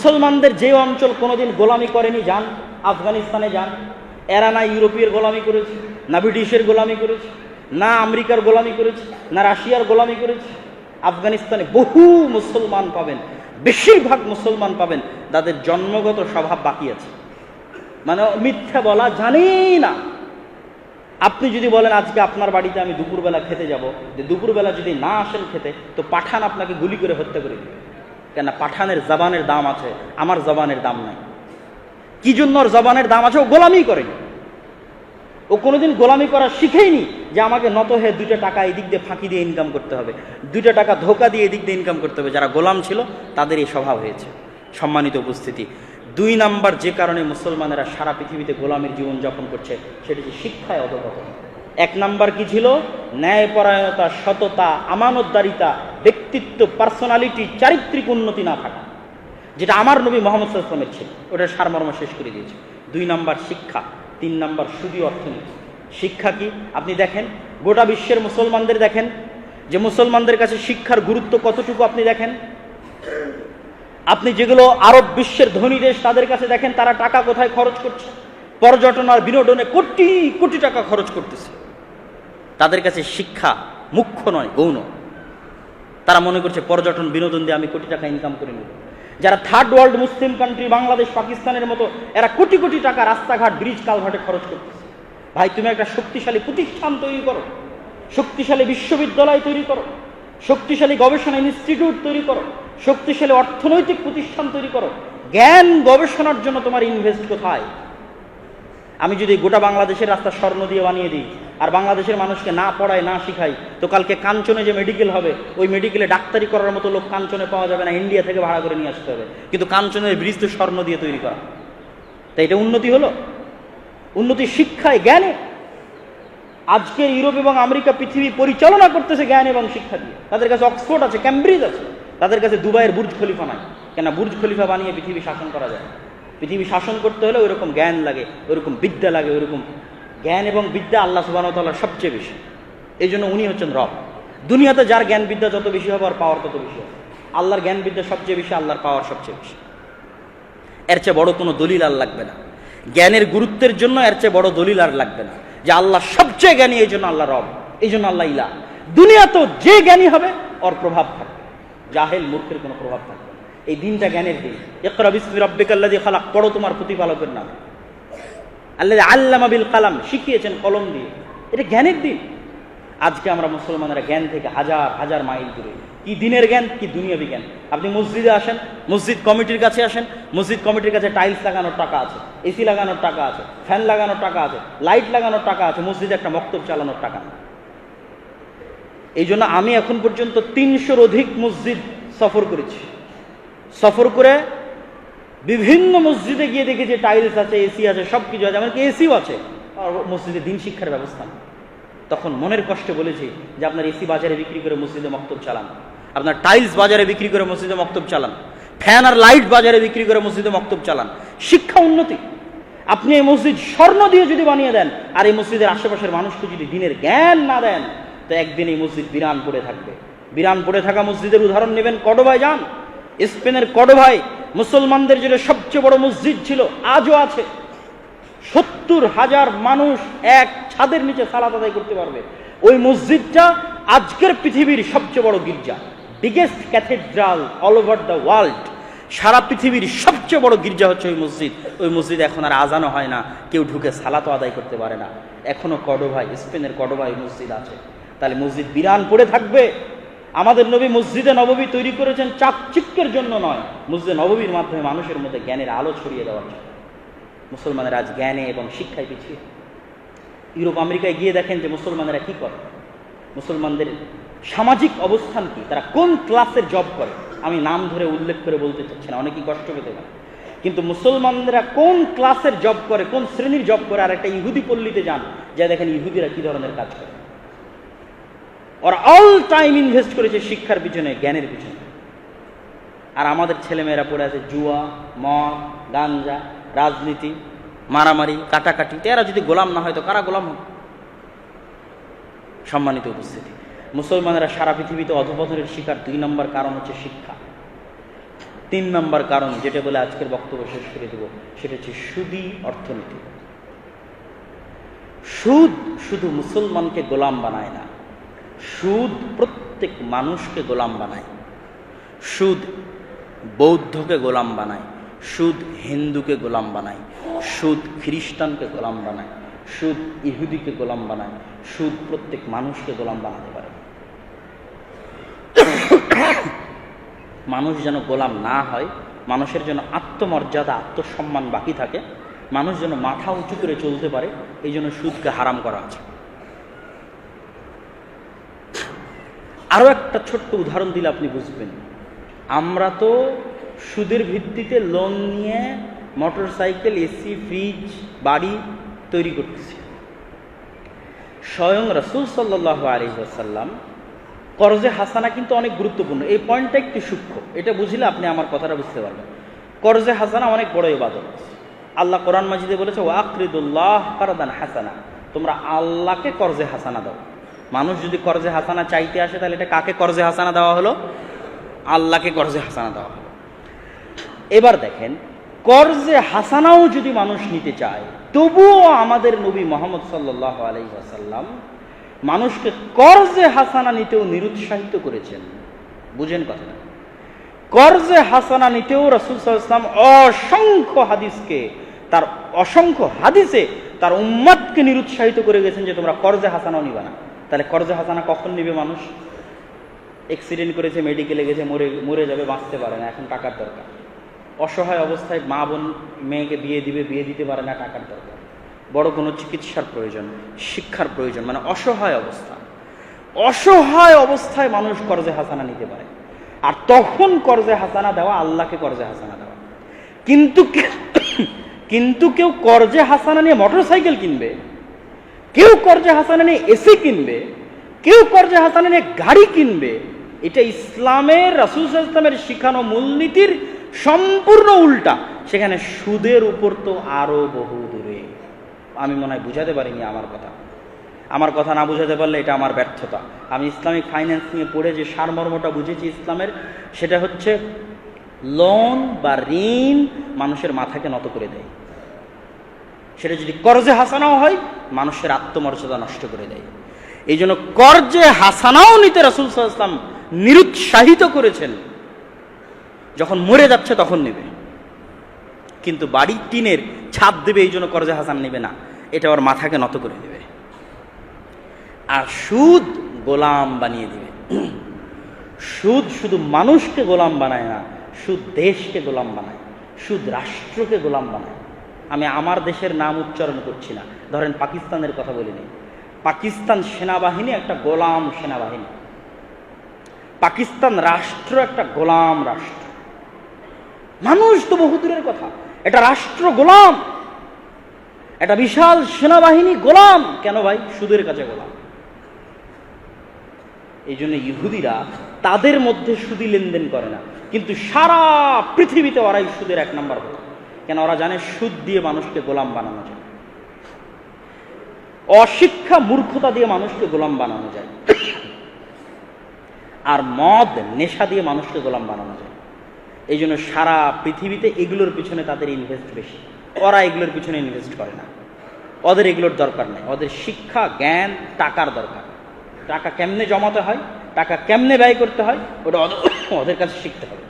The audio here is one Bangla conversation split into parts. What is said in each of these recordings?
মুসলমানদের যে অঞ্চল কোনোদিন গোলামি করেনি, যান আফগানিস্তানে যান, এরা না ইউরোপীয় গোলামি করেছে, না ব্রিটিশের গোলামি করেছে, না আমেরিকার গোলামি করেছে, না রাশিয়ার গোলামি করেছে। আফগানিস্তানে বহু মুসলমান পাবেন, বেশিরভাগ মুসলমান পাবেন তাদের জন্মগত স্বভাব বাকি আছে, মানে মিথ্যা বলা জানি না। আপনি যদি বলেন আজকে আপনার বাড়িতে আমি দুপুরবেলা খেতে যাব, যে দুপুরবেলা যদি না আসেন খেতে, তো পাঠান আপনাকে গুলি করে হত্যা করে দেবে। কেন? পাঠানের জবানের দাম আছে, আমার জবানের দাম নাই। কি জন্য ওর জবানের দাম আছে? ও গোলামি করেনি, ও কোনোদিন গোলামি করা শিখেইনি যে আমাকে নত হয়ে 2টা টাকা এই দিক দিয়ে ফাঁকি দিয়ে ইনকাম করতে হবে, 2টা টাকা ধোকা দিয়ে এদিক দিয়ে ইনকাম করতে হবে। যারা গোলাম ছিল তাদের এই স্বভাব হয়েছে। সম্মানিত উপস্থিতি, 2 নাম্বার যে কারণে মুসলমানেরা সারা পৃথিবীতে গোলামের জীবনযাপন করছে সেটা হচ্ছে শিক্ষায় অধঃপতন। 1 নাম্বার কি ছিল? ন্যায়পরায়ণতা, সততা, আমানতদারিতা, ব্যক্তিত্ব, পার্সোনালিটি, চারিত্রিক উন্নতি না থাকা, যেটা আমার নবী মুহাম্মদ সাল্লাল্লাহু আলাইহি ওয়াসাল্লামের ছিল, ওটার সারমর্ম শেষ করে দিয়েছে। 2 নাম্বার শিক্ষা, 3 নাম্বার সুদী অর্থনীতি। শিক্ষা কি? আপনি দেখেন গোটা বিশ্বের মুসলমানদের দেখেন যে মুসলমানদের কাছে শিক্ষার গুরুত্ব কতটুকু আপনি দেখেন। আপনি যেগুলো আরব বিশ্বের ধনী দেশ তাদের কাছে দেখেন তারা টাকা কোথায় খরচ করছে, পর্যটন আর বিনোদনে কোটি কোটি টাকা খরচ করতেছে। তাদের কাছে শিক্ষা মুখ্য নয়, গৌণ। তারা মনে করছে পর্যটন বিনোদন দিয়ে আমি কোটি টাকা ইনকাম করে নেব। যারা থার্ড ওয়ার্ল্ড মুসলিম কান্ট্রি, বাংলাদেশ, পাকিস্তানের মতো, এরা কোটি কোটি টাকা রাস্তাঘাট, ব্রিজ, কালভার্টে খরচ করতেছে। ভাই, তুমি একটা শক্তিশালী প্রতিষ্ঠান তৈরি করো, শক্তিশালী বিশ্ববিদ্যালয় তৈরি করো, শক্তিশালী গবেষণা ইনস্টিটিউট তৈরি করো, শক্তিশালী অর্থনৈতিক প্রতিষ্ঠান তৈরি করো। জ্ঞান গবেষণার জন্য তোমার ইনভেস্ট কোথায়? আমি যদি গোটা বাংলাদেশের রাস্তা স্বর্ণ দিয়ে বানিয়ে দিই আর বাংলাদেশের মানুষকে না পড়ায়, না শিখাই, তো কালকে কাঞ্চনে যে মেডিকেল হবে, ওই মেডিকেলে ডাক্তারি করার মতো লোক কাঞ্চনে পাওয়া যাবে না, ইন্ডিয়া থেকে ভাড়া করে নিয়ে আসতে হবে। কিন্তু কাঞ্চনের ব্রিজ তো স্বর্ণ দিয়ে তৈরি করা। তাই এটা উন্নতি হলো? উন্নতি শিক্ষায়, জ্ঞানে। আজকের ইউরোপ এবং আমেরিকা পৃথিবী পরিচালনা করতেছে জ্ঞান এবং শিক্ষা দিয়ে। তাদের কাছে অক্সফোর্ড আছে, ক্যামব্রিজ আছে, তাদের কাছে দুবাইয়ের বুর্জ খলিফা নাই। কেন? বুর্জ খলিফা বানিয়ে পৃথিবী শাসন করা যায়? পৃথিবী শাসন করতে হলে ওইরকম জ্ঞান লাগে, ওইরকম বিদ্যা লাগে। ওইরকম জ্ঞান এবং বিদ্যা আল্লাহ সুবহানাহু ওয়া তাআলার সবচেয়ে বেশি। এই জন্য উনি হচ্ছেন রব। দুনিয়াতে যার জ্ঞান বিদ্যা যত বেশি হবে আর পাওয়ার তত বেশি হবে। আল্লাহর জ্ঞান বিদ্যা সবচেয়ে বেশি, আল্লাহর পাওয়ার সবচেয়ে বেশি। এর চেয়ে বড় কোনো দলিল আর লাগবে না। জ্ঞানের গুরুত্বের জন্য এর চেয়ে বড় দলিল আর লাগবে না যে আল্লাহ সবচেয়ে জ্ঞানী, এই জন্য আল্লাহ রব, এই জন্য আল্লাহ ইলাহ। দুনিয়া তো যে জ্ঞানী হবে ওর প্রভাব থাকবে, জাহেল মূর্খের কোনো প্রভাব থাকবে না। এই দিনটা জ্ঞানের দিন। ইকরা বিসমি রাব্বিকাল্লাযী খালাক, পড়ো তোমার প্রতিপালকের নাম। আল্লাযী আল্লামা বিল কালাম, শিখিয়েছেন কলম দিয়ে। এটা জ্ঞানের দিন। আজকে আমরা মুসলমানেরা জ্ঞান থেকে হাজার হাজার মাইল দূরে। কি দিনের জ্ঞান, কি দুনিয়াবি জ্ঞান। আপনি মসজিদে আসেন, মসজিদ কমিটির কাছে আসেন, মসজিদ কমিটির কাছে টাইলস লাগানোর টাকা আছে, এসি লাগানোর টাকা আছে, ফ্যান লাগানোর টাকা আছে, লাইট লাগানোর টাকা আছে, মসজিদে একটা মক্তব চালানোর টাকা নেই। এই জন্য আমি এখন পর্যন্ত 300-র অধিক মসজিদ সফর করেছি। সফর করে বিভিন্ন মসজিদে গিয়ে দেখি যে টাইলস আছে, এসি আছে, সব কিছু আছে, এমনকি এসিও আছে, আর মসজিদে দিন শিক্ষার ব্যবস্থা নেই। তখন মনের কষ্টে বলেছি যে আপনার এসি বাজারে বিক্রি করে মসজিদে মক্তব চালান, আপনার টাইলস বাজারে বিক্রি করে মসজিদে মক্তব চালান, ফ্যান আর লাইট বাজারে বিক্রি করে মসজিদে মক্তব চালান। শিক্ষা উন্নতি। আপনি এই মসজিদ স্বর্ণ দিয়ে যদি বানিয়ে দেন আর এই মসজিদের আশেপাশের মানুষকে যদি দিনের জ্ঞান না দেন, তো একদিন এই মসজিদ বিরান পড়ে থাকবে। বিরান পড়ে থাকা মসজিদের উদাহরণ নেবেন, কর্ডোবায় যান। স্পেনের কর্ডোবায় মুসলমানদের যেটা সবচেয়ে বড় মসজিদ ছিল, আজও আছে। 70,000 মানুষ এক ছাদের নিচে সালাত আদায় করতে পারবে। ওই মসজিদটা আজকের পৃথিবীর সবচেয়ে বড় গির্জা, biggest cathedral all over the world. সারা পৃথিবীর সবচেয়ে বড় গির্জা হচ্ছে ওই মসজিদ। ওই মসজিদ এখন আর আজানও হয় না, কেউ ঢুকে সালাতও আদায় করতে পারে না। এখনো কর্ডোবায়, স্পেনের কর্ডোবায় মসজিদ আছে। তাহলে মসজিদ বিরান পড়ে থাকবে। আমাদের নবী মসজিদে নববী তৈরি করেছেন চাকচিক্যের জন্য নয়, মসজিদে নববীর মাধ্যমে মানুষের মধ্যে জ্ঞানের আলো ছড়িয়ে দেওয়ার জন্য। মুসলমানেরা আজ জ্ঞানে এবং শিক্ষায় পিছিয়ে। ইউরোপ আমেরিকায় গিয়ে দেখেন যে মুসলমানেরা কি করে, মুসলমানদের সামাজিক অবস্থান কি, তারা কোন ক্লাসের জব করে। আমি নাম ধরে উল্লেখ করে বলতে চাচ্ছি না, অনেকেই কষ্ট পেতে পারে, কিন্তু মুসলমানরা কোন ক্লাসের জব করে, কোন শ্রেণীর জব করে। আর একটা ইহুদি পল্লীতে যান, যা দেখেন ইহুদিরা কি ধরনের কাজ করে। ওরা অল টাইম ইনভেস্ট করেছে শিক্ষার পিছনে, জ্ঞানের পিছনে। আর আমাদের ছেলেমেয়েরা পড়ে আছে জুয়া, মদ, গাঞ্জা, রাজনীতি, মারামারি, কাটাকাটি। এরা যদি গোলাম না হয় তো কারা গোলাম হবে? সম্মানিত উপস্থিতি, মুসলমানেরা সারা পৃথিবীতে অধঃপতনের শিকার 2 নম্বর কারণ হচ্ছে শিক্ষা। 3 নম্বর কারণ, যেটা বলে আজকের বক্তব্য শেষ করে দেব, সেটা হচ্ছে সুদী অর্থনীতি। সুদ শুধু মুসলমানকে গোলাম বানায় না, সুদ প্রত্যেক মানুষকে গোলাম বানায়। সুদ বৌদ্ধকে গোলাম বানায়, সুদ হিন্দুকে গোলাম বানায়, সুদ খ্রিস্টানকে গোলাম বানায়, সুদ ইহুদিকে গোলাম বানায়, সুদ প্রত্যেক মানুষকে গোলাম বানাতে পারে। মানুষ যেন গোলাম না হয়, মানুষের যেন আত্মমর্যাদা আত্মসম্মান বাকি থাকে, মানুষ যেন মাথা উঁচু করে চলতে পারে, এই জন্য সুদকে হারাম করা আছে। আরো একটা ছোট্ট উদাহরণ দিলে আপনি বুঝবেন। আমরা তো সুদের ভিত্তিতে লোন নিয়ে মোটরসাইকেল, এসি, ফ্রিজ, বাড়ি তৈরি করতেছি। স্বয়ং রাসূল সাল্লাল্লাহু আলাইহি ওয়াসাল্লাম, কর্জে হাসানা কিন্তু অনেক গুরুত্বপূর্ণ, এই পয়েন্টটা একটু সূক্ষ্ম, এটা বুঝলে আপনি আমার কথাটা বুঝতে পারবেন। কর্জে হাসানা অনেক বড় ইবাদত। আল্লাহ কোরআন মাজিদে বলেছে, ওয়াকরিদুল্লাহ কারদান হাসানা, তোমরা আল্লাহকে কর্জে হাসানা দাও। মানুষ যদি কর্জে হাসানা চাইতে আসে, তাহলে এটা কাকে কর্জে হাসানা দেওয়া হলো? আল্লাহকে কর্জে হাসানা দেওয়া হলো। এবার দেখেন, কর্জে হাসানাও যদি মানুষ নিতে চায়, তবুও আমাদের নবী মুহাম্মদ সাল্লাল্লাহু আলাইহি ওয়াসাল্লাম মানুষকে কর্জে হাসানা নিতেও নিরুৎসাহিত করেছেন। বুঝেন কথাটা? কর্জে হাসানা নিতেও রাসূল সাল্লাল্লাহু আলাইহি ওয়াসাল্লাম অসংখ্য হাদিসে তার উম্মতকে নিরুৎসাহিত করে গেছেন যে তোমরা কর্জে হাসানাও নিবা না। তাহলে কর্জে হাসানা কখন নিবে মানুষ? অ্যাক্সিডেন্ট করেছে, মেডিকেলে গেছে, মরে যাবে, বাঁচতে পারে না, এখন টাকার দরকার। অসহায় অবস্থায় মা বোন মেয়েকে বিয়ে দিতে পারে না, টাকার দরকার। বড় কোনো চিকিৎসার প্রয়োজন, শিক্ষার প্রয়োজন, মানে অসহায় অবস্থায় মানুষ কর্জে হাসানা নিতে পারে। আর তখন কর্জে হাসানা দেওয়া, আল্লাহকে কর্জে হাসানা দেওয়া। কিন্তু কেউ কর্জে হাসানা নিয়ে মোটরসাইকেল কিনবে, কেউ কর্জে হাসানা নিয়ে এসি কিনবে, কেউ কর্জে হাসানা নিয়ে গাড়ি কিনবে, এটা ইসলামের, রাসূল সাল্লাল্লাহু আলাইহি ওয়াসাল্লামের শিখানো মূলনীতির সম্পূর্ণ উল্টা। সেখানে সুদের উপর তো আরো বহু দূরে। আমি মনে হয় বুঝাতে পারিনি আমার কথা না বুঝাতে পারলে এটা আমার ব্যর্থতা। আমি ইসলামিক ফাইন্যান্স নিয়ে পড়ে যে সারমর্মটা বুঝেছি ইসলামের, সেটা হচ্ছে লোন বা ঋণ মানুষের মাথাকে নত করে দেয়। সেটা যদি কর্জে হাসানাও হয়, মানুষের আত্মমর্যাদা নষ্ট করে দেয়। এই জন্য কর্জে হাসানাও নিতে রাসূল সাল্লাল্লাহু আলাইহি ওয়াসাল্লাম নিরুৎসাহিত করেছেন। যখন মরে যাচ্ছে তখন নেবে, কিন্তু বাড়ির টিনের ছাদ দেবে এই জন্য কর্জে হাসান নেবে না, এটা ওর মাথাকে নত করে দেবে। আর সুদ গোলাম বানিয়ে দিবে। সুদ শুধু মানুষকে গোলাম বানায় না, সুদ দেশকে গোলাম বানায়, সুদ রাষ্ট্রকে গোলাম বানায়। আমি আমার দেশের নাম উচ্চারণ করছি না, ধরেন পাকিস্তানের কথা বলিনি। পাকিস্তান সেনাবাহিনী একটা গোলাম সেনাবাহিনী, পাকিস্তান রাষ্ট্র একটা গোলাম রাষ্ট্র। মানুষ তো বহু দূরের কথা, এটা রাষ্ট্র গোলাম, একটা বিশাল সেনাবাহিনী গোলাম। কেন ভাই? সুদের কাছে গোলাম। এই জন্য ইহুদিরা তাদের মধ্যে সুদি লেনদেন করে না, কিন্তু সারা পৃথিবীতে ওরাই সুদের 1 নম্বর হতো। কেন? ওরা জানে সুদ দিয়ে মানুষকে গোলাম বানানো যায়, অশিক্ষা মূর্খতা দিয়ে মানুষকে গোলাম বানানো যায়, আর মদ নেশা দিয়ে মানুষকে গোলাম বানানো যায়। এই জন্য সারা পৃথিবীতে এগুলোর পিছনে তাদের ইনভেস্ট বেশি। ওরা এগুলোর পিছনে ইনভেস্ট করে না, ওদের এগুলোর দরকার নেই। ওদের শিক্ষা, জ্ঞান, টাকার দরকার। টাকা কেমনে জমাতে হয়, টাকা কেমনে ব্যয় করতে হয়, ওটা ওদের কাছে শিখতে হবে।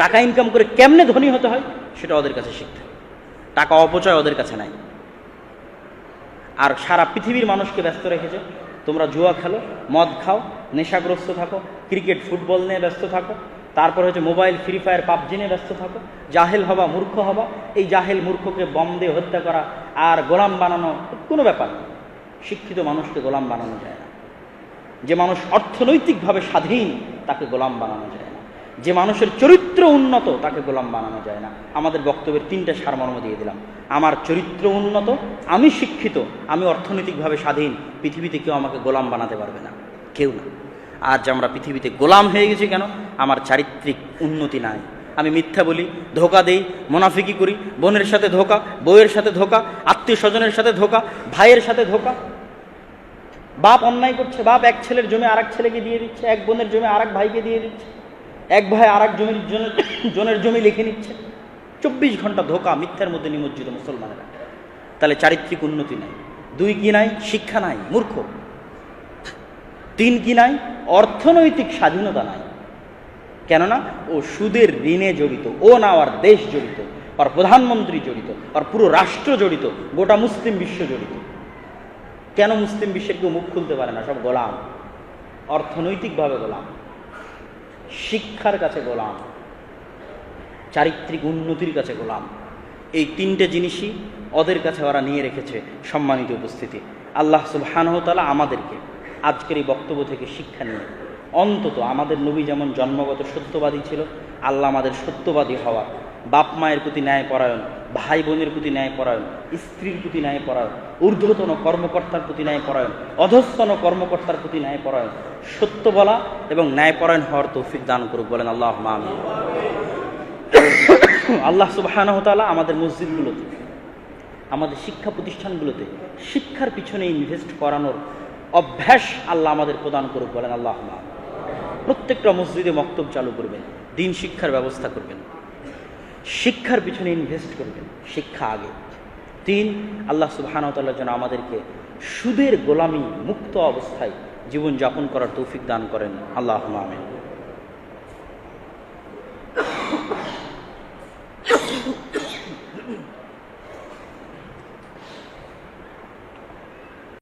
টাকা ইনকাম করে কেমনে ধনী হতে হয়, সেটা ওদের কাছে শিখতে হবে। টাকা অপচয় ওদের কাছে নাই। আর সারা পৃথিবীর মানুষকে ব্যস্ত রেখেছে, তোমরা জুয়া খেলো, মদ খাও, নেশাগ্রস্ত থাকো, ক্রিকেট ফুটবল নিয়ে ব্যস্ত থাকো, তারপর হচ্ছে মোবাইল, ফ্রি ফায়ার, পাবজি নিয়ে ব্যস্ত থাকো, জাহেল হবা, মূর্খ হবা। এই জাহেল মূর্খকে বম দিয়ে হত্যা করা আর গোলাম বানানো কোনো ব্যাপার না। শিক্ষিত মানুষকে গোলাম বানানো যায় না। যে মানুষ অর্থনৈতিকভাবে স্বাধীন, তাকে গোলাম বানানো যায় না। যে মানুষের চরিত্র উন্নত, তাকে গোলাম বানানো যায় না। আমাদের বক্তব্যের 3টা সারমর্ম দিয়ে দিলাম। আমার চরিত্র উন্নত, আমি শিক্ষিত, আমি অর্থনৈতিকভাবে স্বাধীন, পৃথিবীতে কেউ আমাকে গোলাম বানাতে পারবে না, কেউ না। আজ আমরা পৃথিবীতে গোলাম হয়ে গেছি কেন? আমার চারিত্রিক উন্নতি নাই। আমি মিথ্যা বলি, ধোকা দেই, মুনাফিকি করি, বোনের সাথে ধোকা, বউয়ের সাথে ধোকা, আত্মীয় স্বজনের সাথে ধোকা, ভাইয়ের সাথে ধোকা। বাপ অন্যায় করছে, বাপ এক ছেলের জমি আরেক ছেলেকে দিয়ে দিচ্ছে, এক বোনের জমি আরেক ভাইকে দিয়ে দিচ্ছে, এক ভাই আর এক জনের জমি লিখে নিচ্ছে। 24 ঘন্টা ধোকা, মিথ্যার মধ্যে নিমজ্জিত মুসলমানেরা। তাহলে চারিত্রিক উন্নতি নাই। 2 কি নাই? শিক্ষা নাই, মূর্খ। 3 কি নাই? অর্থনৈতিক স্বাধীনতা নাই। কেননা ও সুদের ঋণে জড়িত, ও না ওর দেশ জড়িত, ওর প্রধানমন্ত্রী জড়িত, ওর পুরো রাষ্ট্র জড়িত, গোটা মুসলিম বিশ্ব জড়িত। কেন মুসলিম বিশ্বের কেউ মুখ খুলতে পারে না? সব গোলাম, অর্থনৈতিকভাবে গোলাম, শিক্ষার কাছে গোলাম, চারিত্রিক উন্নতির কাছে গোলাম। এই 3টে জিনিসই ওদের কাছে ওরা নিয়ে রেখেছে। সম্মানিত উপস্থিতি, আল্লাহ সুবহানাহু ওয়া তাআলা আমাদেরকে আজকের এই বক্তব্য থেকে শিক্ষা নিয়ে অন্তত আমাদের নবী যেমন জন্মগত সত্যবাদী ছিল, আল্লাহ আমাদের সত্যবাদী হওয়া, বাপ মায়ের প্রতি ন্যায় পরায়ণ, ভাই বোনের প্রতি ন্যায় পরায়ণ, স্ত্রীর প্রতি ন্যায় পরায়ণ, ঊর্ধ্বতন কর্মকর্তার প্রতি ন্যায় পরায়ণ, অধস্তন কর্মকর্তার প্রতি ন্যায় পরায়ণ, সত্য বলা এবং ন্যায় পরায়ণ হওয়ার তৌফিক দান করুক, বলেন আল্লাহুম্মা আমিন। আল্লাহ সুবহানাহু ওয়া তাআলা আমাদের মসজিদগুলোতে, আমাদের শিক্ষা প্রতিষ্ঠানগুলোতে শিক্ষার পিছনে ইনভেস্ট করানোর অভ্যাস আল্লাহ আমাদের প্রদান করুক, বলেন আল্লাহুম্মা আমিন। প্রত্যেকটা মসজিদে মক্তব চালু করবেন, দিন শিক্ষার ব্যবস্থা করবেন, শিক্ষার পিছনে ইনভেস্ট করবেন, শিক্ষা আগে। 3, আল্লাহ সুবহানাহু ওয়া তাআলা যেন আমাদেরকে সুদের গোলামি মুক্ত অবস্থায় জীবনযাপন করার তৌফিক দান করেন, আল্লাহুম্মা আমিন।